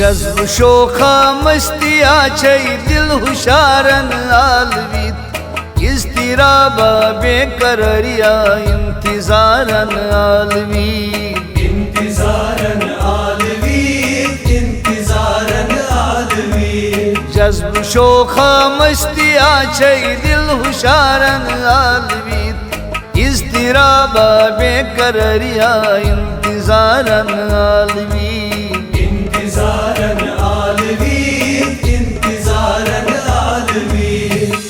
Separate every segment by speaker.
Speaker 1: जज्ब शोखा मस्तिया छै दिल हुशारन आलवीत इज़्तिराबा बेकरारिया इंतज़ारन आलवीत
Speaker 2: इंतज़ारन आलवीत इंतज़ारन आलवीत
Speaker 1: जज्ब शोखा मस्तिया छै दिल हुशारन आलवीत इज़्तिराबा बेकरारिया इंतज़ारन आलवीत
Speaker 2: इंतज़ारन आलवीत इंतज़ारन आलवीत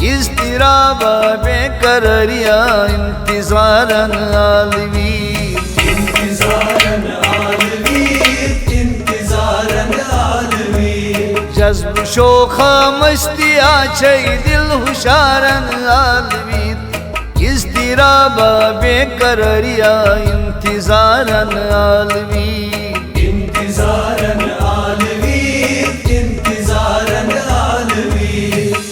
Speaker 1: इज़्तिराबा बेकरारिया इंतज़ारन आलवीत
Speaker 2: इंतज़ारन आलवीत इंतज़ारन आलवीत
Speaker 1: जज्ब शोखा मस्तिया छै दिल हुशारन आलवीत इज़्तिराबा बेकरारिया इंतज़ारन आलवीत
Speaker 2: इंतज़ारन आलवीत इंतज़ारन आलवीत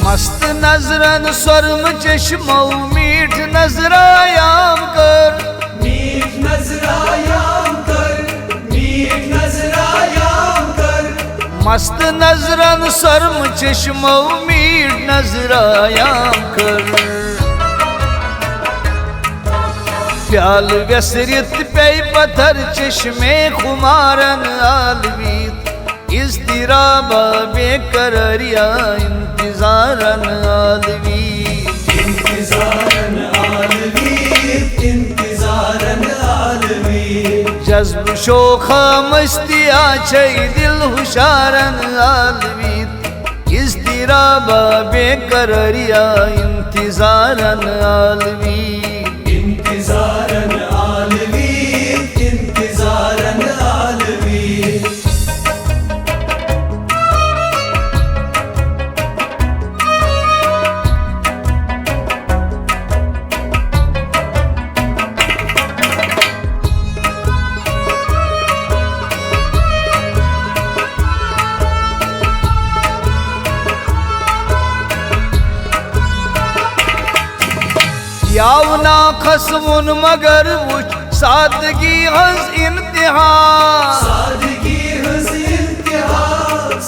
Speaker 1: मस्त नजरन स्वरम चश्मो मीठ नजरायाम कर
Speaker 2: मीठ नजरायाम कर मीठ नजरायाम कर
Speaker 1: मस्त नजरन स्वरम चश्मो मीठ नजरायाम कर प्याल व्यसरित पे पत्थर चश्मे खुमारन आलवीत इज़्तिराबा बेकरारिया इंतज़ारन आलवीत
Speaker 2: इंतज़ारन आलवीत इंतज़ारन आलवीत
Speaker 1: जज्ब शोखा मस्तिया छै दिल हुशारन आलवीत इज़्तिराबा बेकरारिया इंतज़ारन आलवीत
Speaker 2: इंतज़ारन आलवीत इंतज़ारन आलवीत
Speaker 1: यावना खसमुन मगर वुच सादगी हंस इंतहा
Speaker 2: सादगी हंस इंतहा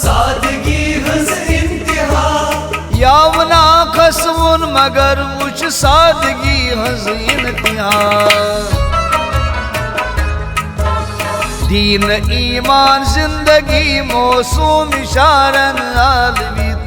Speaker 2: सादगी हंस इंतहा
Speaker 1: यावना खसमुन मगर वुच सादगी हंस इंतहा दीन ईमान जिंदगी मौसूम इशारन आलवीत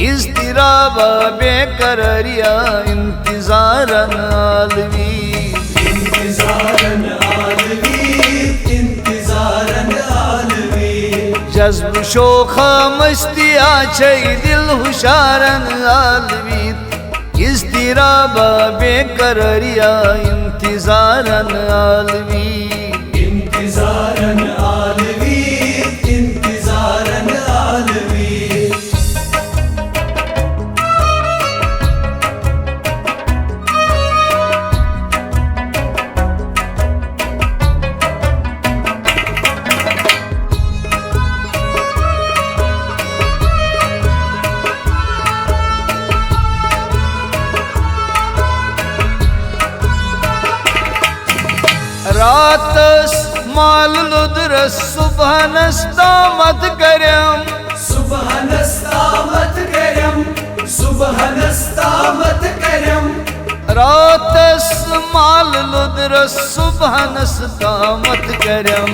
Speaker 1: इज़्तिराबा बेकरारिया इंतज़ारन आलवीत
Speaker 2: इंतज़ारन आलवीत इंतज़ारन आलवीत
Speaker 1: जज्ब शोखा मस्तिया छै दिल हुशारन आलवीत इज़्तिराबा बेकरारिया इंतज़ारन आलवीत
Speaker 2: इंतज़ारन आलवीत इंतज़ारन आलवीत
Speaker 1: रातस माल लुदरस सुबह नस्ता मत करम
Speaker 2: सुबहनस्तामत करम सुबहनस्तामत करम
Speaker 1: रातस माल लुद्र सुबहनस तामत करम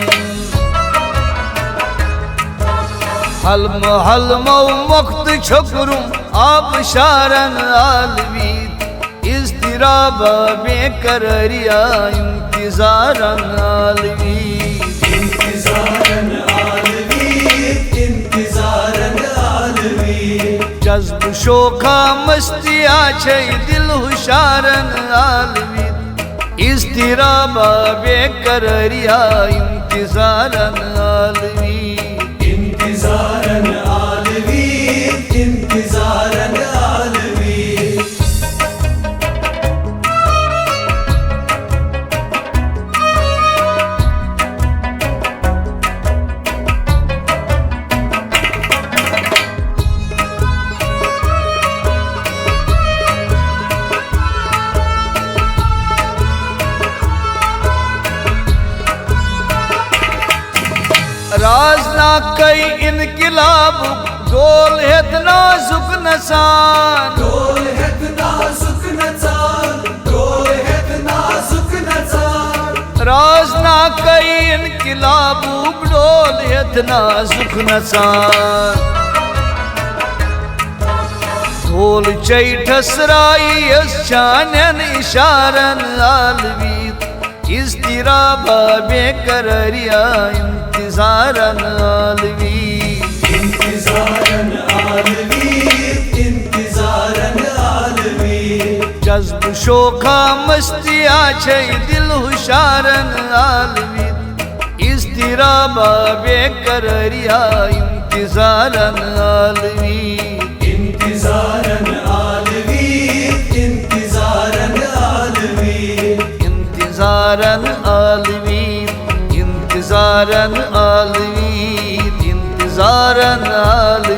Speaker 1: हलम हलमो मुक्त छकुरुम आप शारन आलवीत इज़्तिराब बेकरारिया इंतज़ारन आलवीत
Speaker 2: इंतज़ारन आलवीत इंतज़ारन आलवीत
Speaker 1: जज्ब शोखा मस्तिया छै दिल हुशारन आलवीत इज़्तिराब बेकरारिया इंतज़ारन आलवीत
Speaker 2: इंतज़ारन आलवीत इंतज़ारन आलवीत
Speaker 1: राज ना कई इनकिलाब डोल हेत नाजुक नसान
Speaker 2: डोल हेत नाजुक नचान डोल हेत नाजुक नचान
Speaker 1: राज ना कई इनकिलाब डोल हेत नाजुक नसान ढोल चैठसराई शानन इशारन आलवीत इज़्तिराब बेकरारिया इंतज़ारन आलवीत
Speaker 2: इंतज़ारन आलवीत इंतज़ारन आलवीत
Speaker 1: जज्ब शोखा मस्तिया छै दिल हुशारन आलवीत इज़्तिराब बेकरारिया इंतज़ारन आलवीत
Speaker 2: इंतज़ारन आलवीत इंतज़ारन आलवीत
Speaker 1: इंतज़ारन आलवीत इंतज़ारन आलवीत इंतज़ारन आलवीत